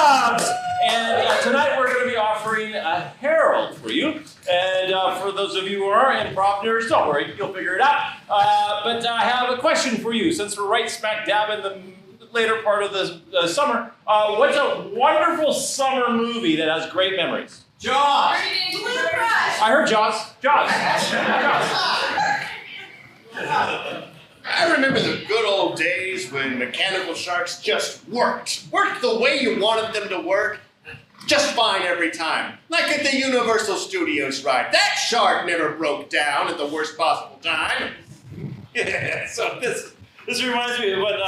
T.A.B.S. And tonight we're going to be offering a Herald for you. And for those of you who are improv nerds, don't worry, you'll figure it out. But I have a question for you. Since we're right smack dab in the later part of the summer, what's a wonderful summer movie that has great memories? Jaws! I heard Jaws. Jaws. I remember the good old days when mechanical sharks just worked the way you wanted them to work, just fine every time. Like at the Universal Studios ride. That shark never broke down at the worst possible time. Yeah, so this reminds me of what,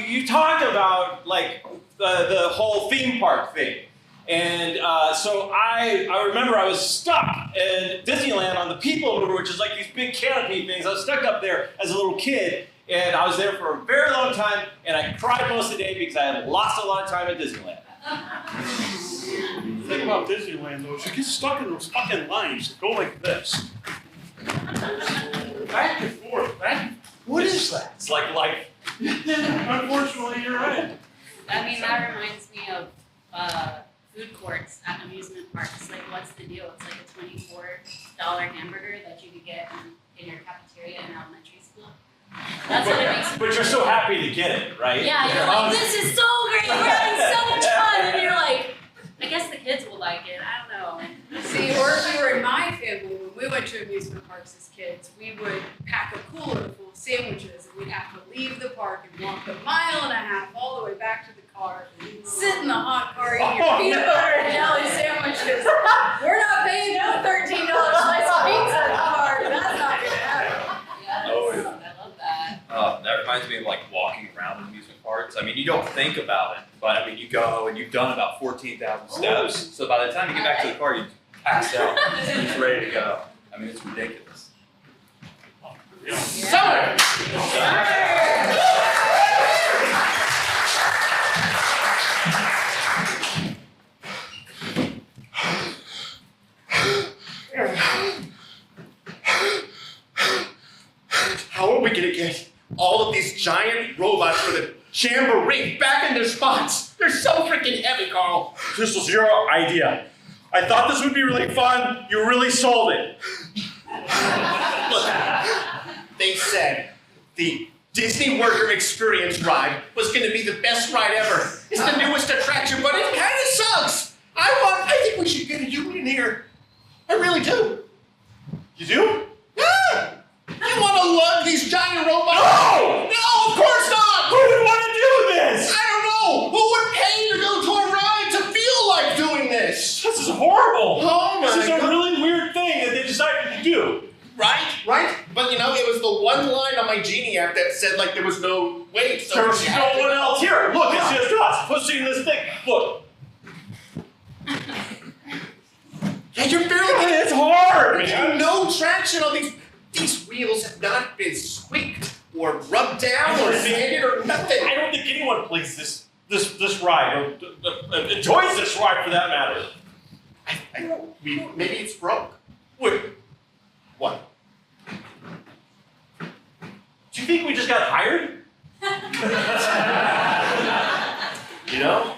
you talked about like the whole theme park thing. And so I remember I was stuck in Disneyland on the People Mover, which is like these big canopy things. I was stuck up there as a little kid, and I was there for a very long time, and I cried most of the day because I had lost a lot of time at Disneyland. The thing about Disneyland, though, is you get stuck in those fucking lines that go like this. Back and forth, What is that? It's like life. Unfortunately, you're right. I mean, that reminds me of food courts at amusement parks. Like, what's the deal? It's like a $24 hamburger that you could get in your cafeteria in elementary school. That's what it makes me. But you're so happy to get it, right? Yeah, you're like, this is so great. We're having so much fun. And you're like, I guess the kids will like it. I don't know. See, or if you were in my family, when we went to amusement parks as kids, we would pack a cooler full of sandwiches, and we'd have to leave the park and walk 1.5 miles all the way back to the car, sit in the hot car, eat your peanut butter and jelly sandwiches. We're not paying no $13 slice of pizza at the park. That's not gonna happen. Yeah, Oh, yeah. I love that. That reminds me of like walking around amusement parks. I mean, you don't think about it, but I mean, you go and you've done about 14,000 steps. So by the time you get back to the car, you pass out. It's ready to go. I mean, it's ridiculous. Summer! How are we gonna get all of these giant robots for the jamboree back in their spots? They're so freaking heavy, Carl. This was your idea. I thought this would be really fun. You really sold it. Look, they said the Disney Worker Experience ride was gonna be the best ride ever. It's the newest attraction, but it kinda sucks. I think we should get a union here. I really do. You do? Yeah! You wanna lug these giant robots? No! No, of course not! Who would want to do this? I don't know! Who would pay to go to a ride to feel like doing this? This is horrible. Oh my This is a God. really weird thing that they decided to do. Right? But you know, it was the one line on my Genie app that said like there was no wait. So There's you no had to- one else here. Look, it's just us pushing this thing. Look. Yeah, you're barely It's hard, getting man. no traction on these. These wheels have not been squeaked or rubbed down or sanded or nothing. I don't think anyone plays this ride or enjoys this ride for that matter. Maybe it's broke. Wait, What? do you think we just got hired? You know?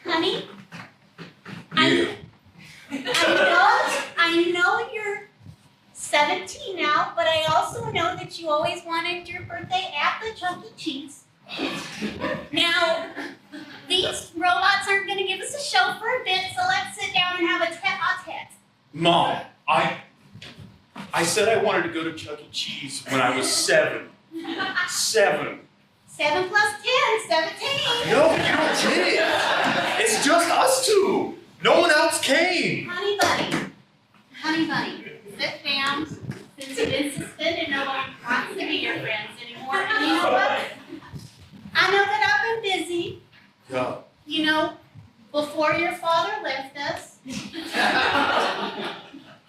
Honey, You. I know you're 17 now, but I also know that you always wanted your birthday at the Chuck E. Cheese. Now, these robots aren't going to give us a show for a bit, so let's sit down and have a tete-a-tete. Mom, I said I wanted to go to Chuck E. Cheese when I was 7. 7. 7 plus 10, 17. No, you don't get it. It's just us two. No one else came. Honey bunny, sit down. Since you've been suspended, no one wants to be your friends anymore. And you know what? I know that I've been busy. Yeah. You know, before your father left us.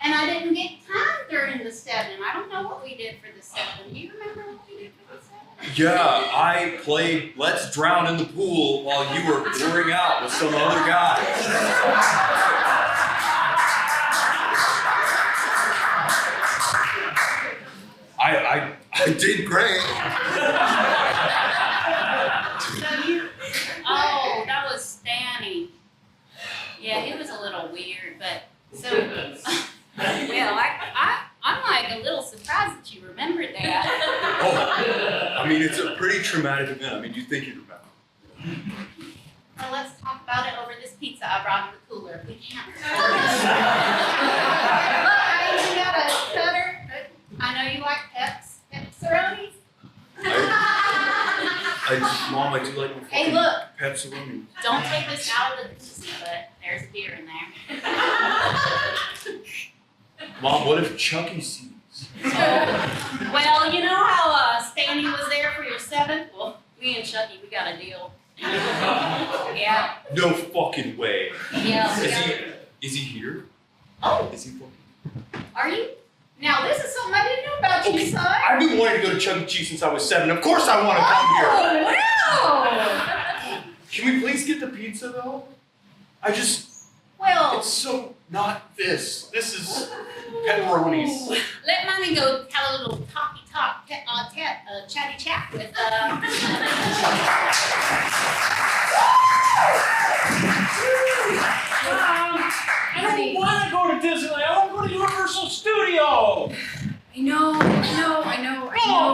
And I didn't get time during the 7. I don't know what we did for the 7. Do you remember what we did for the 7? Yeah, I played Let's Drown in the Pool while you were pouring out with some other guys. I did great. Oh, that was Stanny. Yeah, he was a little weird, but so well, I'm like a little surprised that you remembered that. Oh, I mean, it's a pretty traumatic event. I mean, you think you're about. Well, let's talk about it over this pizza I brought in the cooler. We can't. Look, I even got a cutter. I know you like pepperonis. Mom, I do like my Hey, look. pepperoni. Don't take this out of the pizza, but there's beer in there. Mom, what if Chucky sees? Well, you know how Stanny was there for your 7th? Well, me and Chucky, we got a deal. Yeah. No fucking way. Yeah. Is he here? Oh, Is he fucking? are you? Now, this is something I didn't know about you, Okay, son. I've been wanting to go to Chuck E. Cheese since I was 7. Of course I want to come here. Oh, wow. Can we please get the pizza though? Well, It's so not this. This is pepperonis. Let mommy go have a little chatty chat with I don't want to go to Disneyland. I want to go to Universal Studios. I know.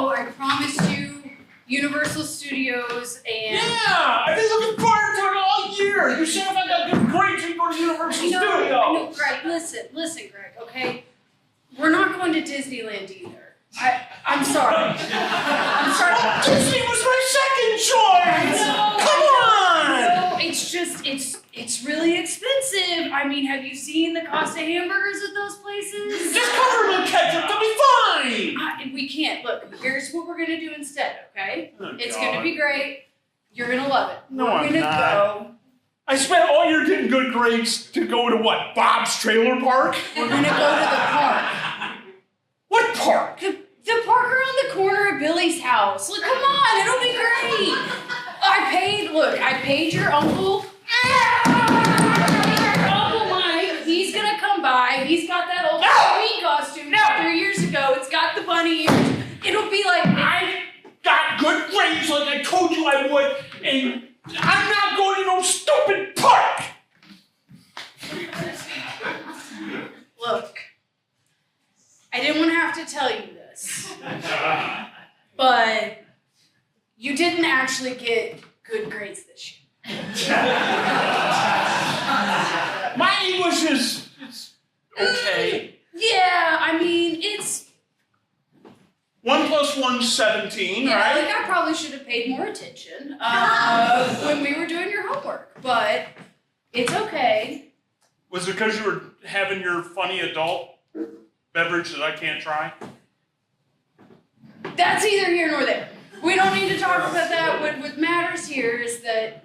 I promised you Universal Studios and Yeah, I've been looking forward to it all year. You said if I got good grades, we go to Universal I Studios. know, Greg, listen, Greg, okay? We're not going to Disneyland either. I'm sorry. I'm sorry. Disney was my second choice. Come on. No, it's just, it's really expensive. I mean, have you seen the cost of hamburgers at those places? Just cover them in ketchup. They'll be fine. We can't. Look, here's what we're gonna do instead, okay? Oh, It's God. gonna be great. You're gonna love it. No, we're I'm gonna not. go. I spent all year getting good grades to go to what? Bob's Trailer Park? We're gonna go to the park. What park? The park around the corner of Billy's house. Look, come on, it'll be great. I paid your uncle. Your Uncle Mike, he's gonna come by. He's got that old Halloween costume 3 years ago. It's got the bunny ears. It'll be like I got good grades like I told you I would, and I'm not going to no stupid park. Look, I didn't want to have to tell you this, but you didn't actually get good grades this year. My English is okay. Yeah, I mean, it's 1 + 1 is 17, yeah, right? like I probably should have paid more attention when we were doing your homework, but it's okay. Was it because you were having your funny adult beverage that I can't try? That's either here nor there. We don't need to talk about that. What matters here is that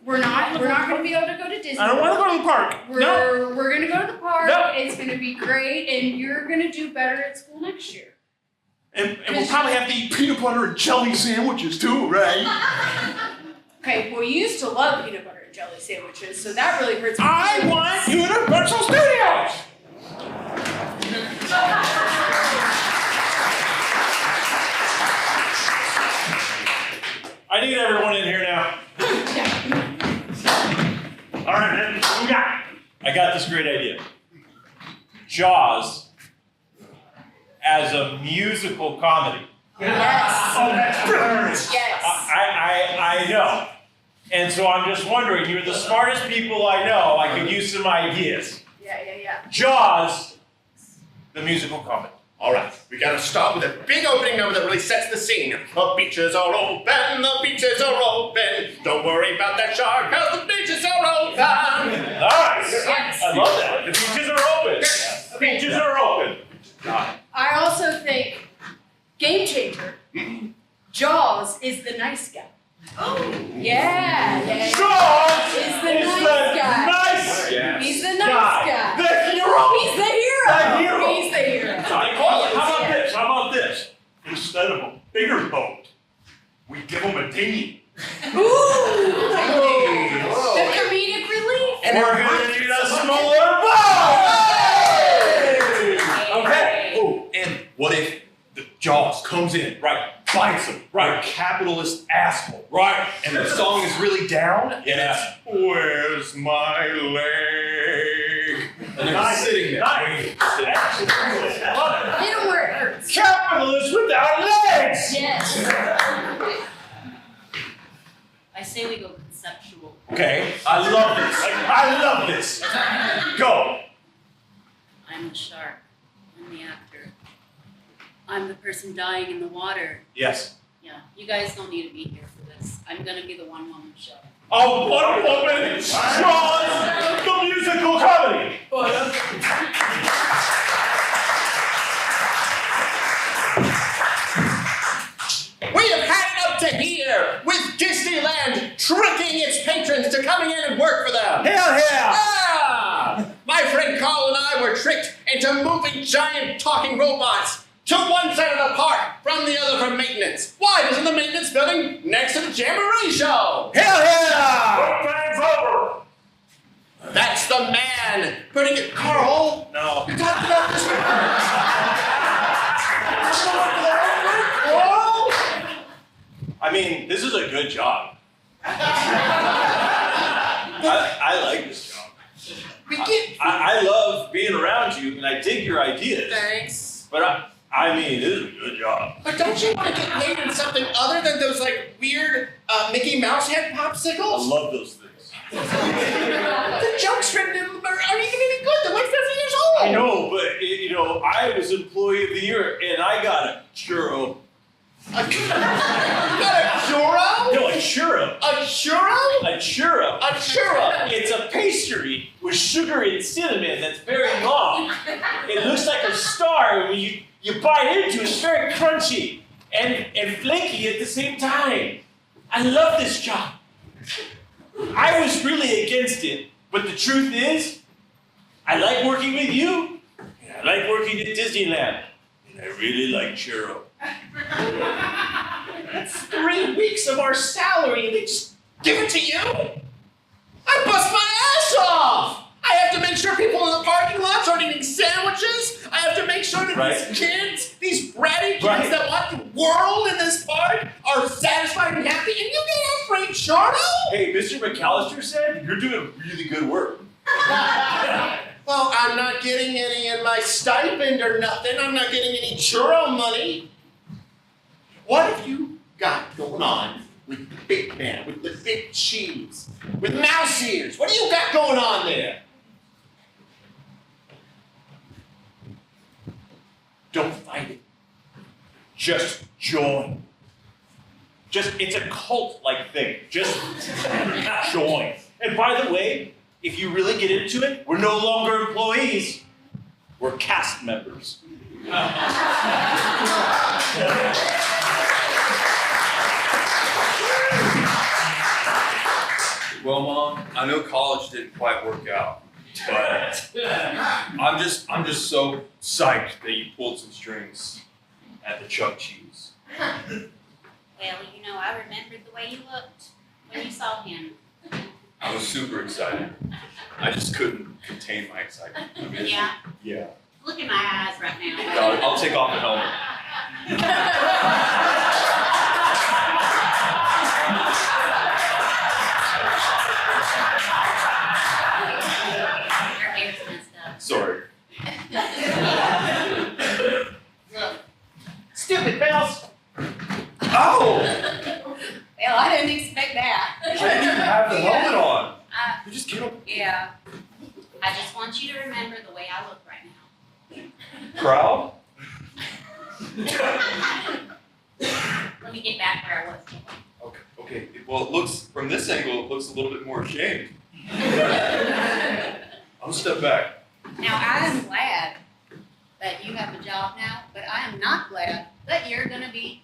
we're not going to be able to go to Disney. I don't want to go to the park. No. We're going to go to the park. No. It's going to be great, and you're going to do better at school next year. And we'll probably have to eat peanut butter and jelly sandwiches too, right? Okay, well, you used to love peanut butter and jelly sandwiches, so that really hurts. I want Universal Studios! I need everyone in here now. All right, man. What we got? I got this great idea. Jaws as a musical comedy. Yes. Oh, that's brilliant. Yes. I know. And so I'm just wondering, you're the smartest people I know. I could use some ideas. Yeah. Jaws, the musical comedy. All right, we gotta start with a big opening number that really sets the scene. The beaches are open, the beaches are open. Don't worry about that shark, cause the beaches are open. Nice! Yes. I love that. The beaches are open. The beaches are open. Got it. I also think game changer. Jaws is the nice guy. Yeah. Jaws Is the is nice the guy. nice He's the nice guy. The hero. He's the hero. The hero. He's the hero. How about this? Instead of a bigger boat, we give them a dinghy. Ooh. The comedic relief. And we're gonna need a smaller boat. Okay. Oh, and what if the Jaws comes in, Right. bites him, Right. capitalist asshole. Right. And the song is really down, and Yeah. it's, where's my leg? And they're Nice. sitting there. Nice. Excellent. Hit 'em where it hurts. Capitalists without legs. Yes. I say we go conceptual. Okay. I love this. I love this. Go. I'm the shark. I'm the actor. I'm the person dying in the water. Yes. Yeah, you guys don't need to be here for this. I'm gonna be the one-woman show. A one-woman Jaws, the musical comedy. We have had it up to here with Disneyland tricking its patrons to coming in and work for them. Hell yeah. Ah! My friend Carl and I were tricked into moving giant talking robots to one side of the park from the other for maintenance. Why doesn't the maintenance building next to the Jamboree show? Hell yeah. Time's over. That's the man putting it. Carl, No. you talked about this I mean, this is a good job. I like this job. I love being around you, and I dig your ideas. Thanks. But I mean, this is a good job. But don't you want to get paid in something other than those like weird Mickey Mouse head I popsicles? love those things. The jokes from them aren't even any good. They're like 50 years old. I know, but I was Employee of the Year, and I got a churro. You got a churro? No, a churro. A churro? A churro. A churro. It's a pastry with sugar and cinnamon that's very long. It looks like a star, and when you bite into it, it's very crunchy and flaky at the same time. I love this job. I was really against it, but the truth is, I like working with you, and I like working at Disneyland, and I really like churro. That's 3 weeks of our salary and they just give it to you? I bust my ass off! I have to make sure people in the parking lots aren't eating sandwiches. I have to make sure that Right. these kids, these bratty kids Right. that want the world in this park are satisfied and happy, and you get a free churro? Hey, Mr. McAllister said you're doing really good work. Well, I'm not getting any in my stipend or nothing. I'm not getting any churro money. What have you got going on with the big man, with the big cheese, with mouse ears? What do you got going on there? Don't fight it. Just join. It's a cult-like thing. Just join. And by the way, if you really get into it, we're no longer employees. We're cast members. Well, Mom, I know college didn't quite work out, but I'm just so psyched that you pulled some strings at the Chuck Cheese. Well, I remembered the way you looked when you saw him. I was super excited. I just couldn't contain my excitement. I mean, Yeah, yeah. look in my eyes right now. I'll take off the helmet. Your hair's messed up. Sorry. Look, Stupid bells. Oh! Well, I didn't expect that. I didn't even have the helmet on. You just came up. Yeah. I just want you to remember the way I look right now. Proud? Let me get back where I was. Okay. Well, it looks, from this angle, it looks a little bit more ashamed. I'll step back. Now, I am glad that you have a job now, but I am not glad that you're going to be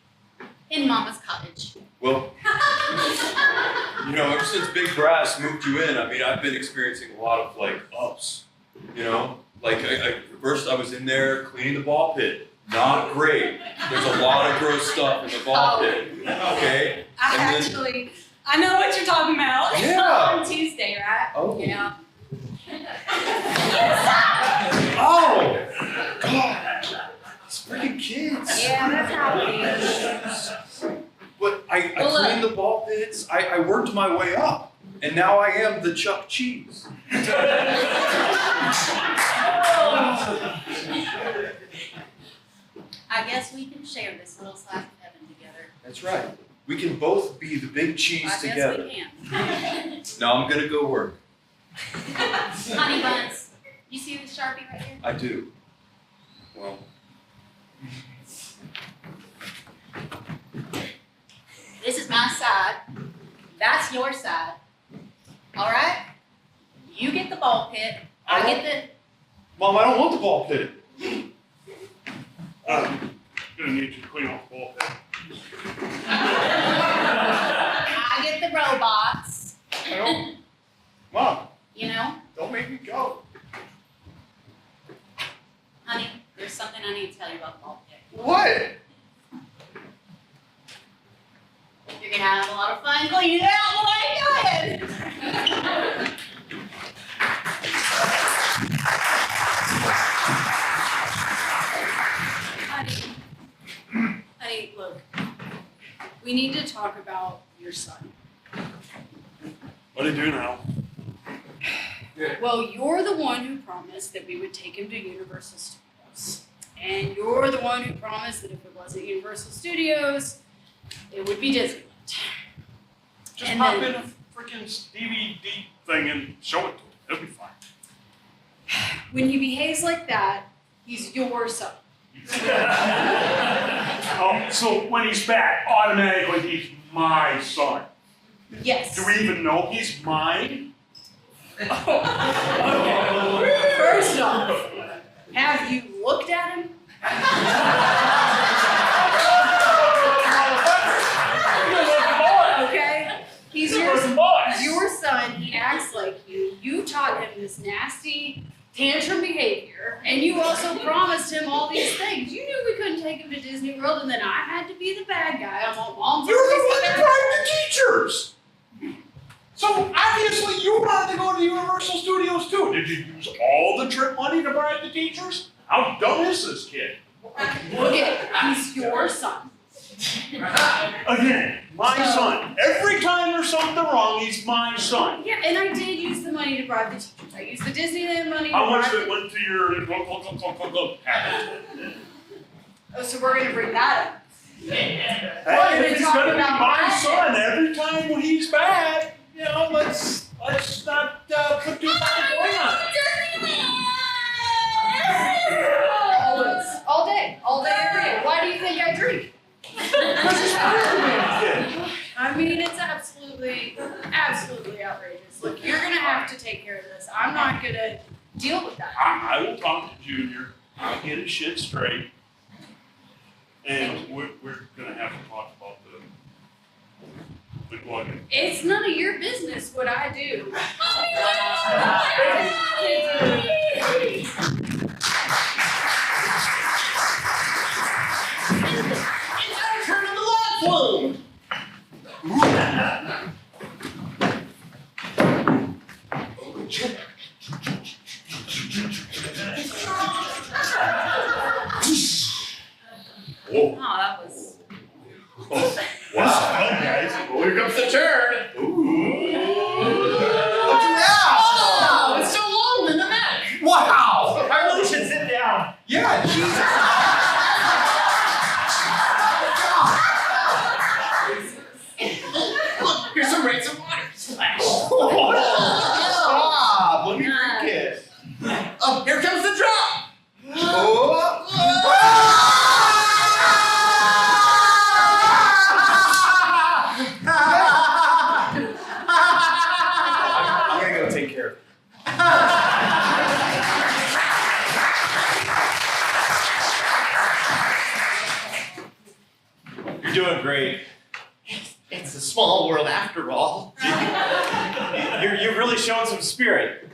in Mama's cottage. Well, ever since Big Brass moved you in, I mean, I've been experiencing a lot of, ups, first I was in there cleaning the ball pit. Not great. There's a lot of gross stuff in the ball pit, okay? I know what you're talking about. Yeah. On Tuesday, right? Oh. Yeah. Oh! God! These freaking kids. Yeah, that's how it is. But I Well, look. cleaned the ball pits. I worked my way up. And now I am the Chuck Cheese. I guess we can share this little slice of heaven together. That's right. We can both be the big cheese I together. guess we can. No, I'm gonna go work. Honey buns, you see the Sharpie right here? I do. Well, This is my side. That's your side. All right? You get the ball pit. I get Mom, I don't want the ball pit. I'm gonna need you to clean off the ball pit. I get the robots. I don't, Mom, You know, don't make me go. Honey, there's something I need to tell you about the ball pit. What? you're gonna have a lot of fun cleaning it out while I do it. Honey, look, we need to talk about your son. What do you do now? Well, you're the one who promised that we would take him to Universal Studios. And you're the one who promised that if it wasn't Universal Studios, it would be Disneyland. Just And pop then- in a freaking DVD thing and show it to him. It'll be fine. When he behaves like that, he's your son. Oh, so when he's back, automatically he's my son. Yes. Do we even know he's mine? First off, have you looked at him? Okay? He's your son. He acts like you. You taught him this nasty tantrum behavior, and you also promised him all these things. You knew we couldn't take him to Disney World, and then I had to be the bad guy. I'm on mom's You're the always one that bad bribed the teachers! So obviously you wanted to go to Universal Studios too. Did you use all the trip money to bribe the teachers? How dumb is this kid? guy. Look at it. He's your son. Again, my son. Every time there's something wrong, he's my son. Yeah, and I did use the money to bribe the teachers. I used the Disneyland money to How much bribe of it went to your habit? Oh, so we're gonna bring that up. Hey, Well, if we he's talked gonna be about my that. son every time when he's bad, you know, let's not put too much going on. Always, all day, every day. Why do you think I drink? Because he's Spider-Man. I mean, it's absolutely outrageous. Look, you're gonna have to take care of this. I'm not gonna deal with that. I will talk to Junior. I'll get his shit straight. And we're gonna have to talk about the plug-in. It's none of your business what I do. It's our turn on the left flume. Whoa. Oh, that was. Wow, guys. Well, here comes the turn. Oh, it's so long in the neck. Wow! I really should sit down. Yeah, Jesus. Look, here's some rays of water. Splash. Stop! Let me drink it. Oh, here comes the drop. I'm gonna go take care of it. You're doing great. It's a small world after all. You've really shown some spirit.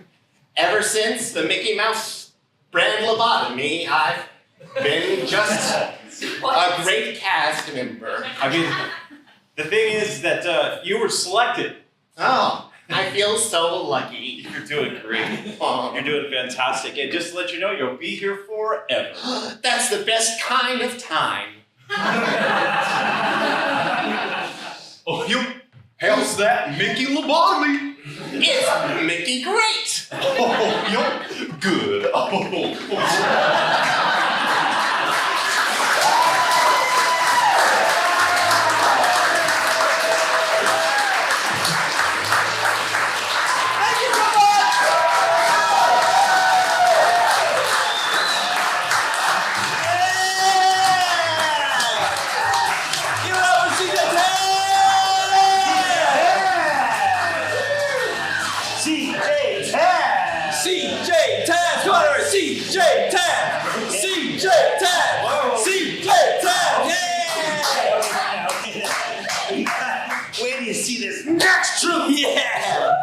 Ever since the Mickey Mouse brand lobotomy, I've been just a great cast member. I mean, the thing is that you were selected. Oh, I feel so lucky. You're doing great. You're doing fantastic. And just to let you know, you'll be here forever. That's the best kind of time. Oh, how's that Mickey Lobotomy? It's Mickey Great. Oh, yup, good. Oh. CJ Tab! Yeah! Wait till you see this next troop. Yeah!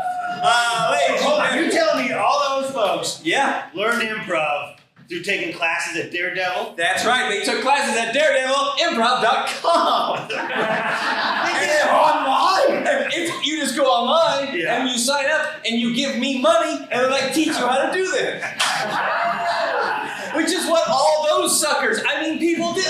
Wait, hold on. You're telling me all those folks Yeah, learned improv through taking classes at Daredevil? that's right. They took classes at DaredevilImprov.com. They did it online. You just go online Yeah. and you sign up and you give me money and then I teach you how to do this. Which is what all those suckers, people did.